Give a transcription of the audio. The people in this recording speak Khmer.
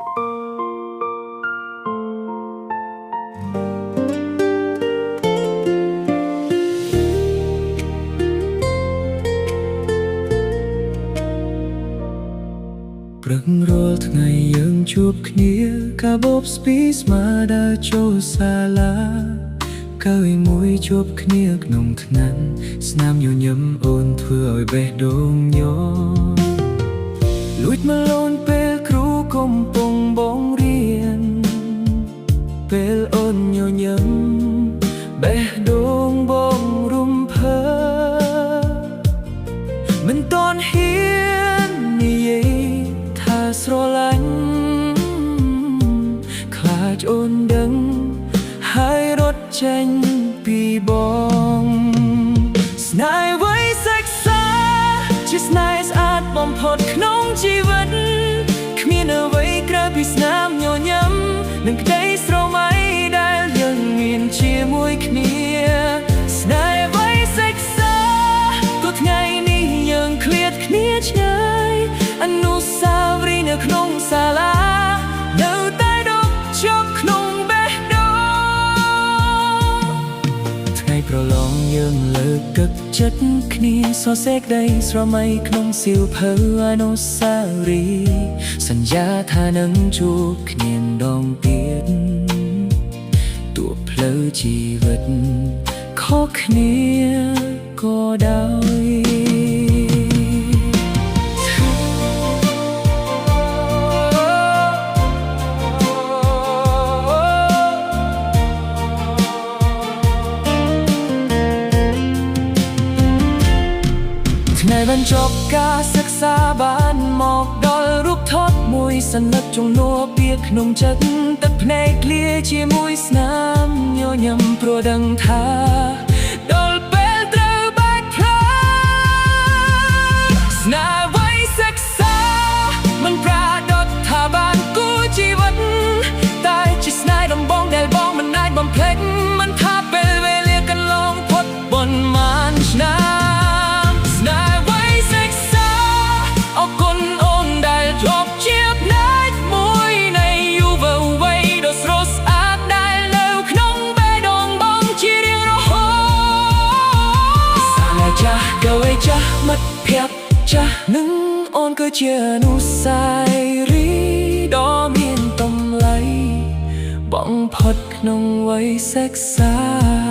ព្រឹករាល់ថ្ងៃយើងជួបគ្នាការបបស្ពីស្មាដើរចូលសាលាកៅមួយជួបគ្នាក្នុងថ្នាក់ស្នាមញញឹមអូនធ្វើឲ្យបេះដូងញ័រលួចមកលូនពេលគ្រូកំពុងបងរៀនពេលអូនញញឹមបេះដូងបងរំភើមិនតន់ហ៊ាននិយាយថាស្រឡាញ់ខ្លាចអូនដឹងហើយរត់ចេញពីបងស្នេហ៍វ័យសិក្សាជាស្នេហ៍ស្អាតបំផុតក្នុងជីវិតគ្មានអ្វីក្រៅពីស្នាមញញឹមនិងក្តីស្រមៃដែលយើងមានជាមួយគ្នាស្នេហ៍វ័យសិក្សាទោះថ្ងៃនេះយើងឃ្លាតគ្នាឆ្ងាយអនុស្សាវរីយ៍នៅក្នុងសាលានៅតែដកជាប់ក្នុងបេះដូងថ្ងៃប្រឡងយើងលើកទឹកចិត្តគ្នាសរសេរក្តីស្រមៃក្នុងសៀវភៅអនុស្សាវរីយ៍សន្យាថានឹងជួបគ្នាដងទៀតទោះផ្លូវជីវិតខុសគ្នាក៏ដោយថ្ងៃបញ្ចប់ការសិក្សាបានមកដល់រូបថតមួយសន្លឹកជំនួពាក្យក្នុងចិត្តទឹកភ្នែកឃ្លាជាមួយស្នាមញញឹមព្រោះដឹងថាដល់ពេលត្រូវបែកផ្លាស់ស្នេហ៍វ័យសិក្សាមិនប្រាដត់ថាបានគូជីវិតតែជាស្នេហ៍ដំបងដែលបងមិនអាចបំភ្លេចមិនថាពេលវេលាកន្លងផុតប៉ុន្មានឆ្នាំចាស់មិត្តភក្តិចាស់នឹងអូនគឺជាអនុស្សាវរីយ៍ដ៏មានតម្លៃបំផុតក្នុងវ័យសិក្សា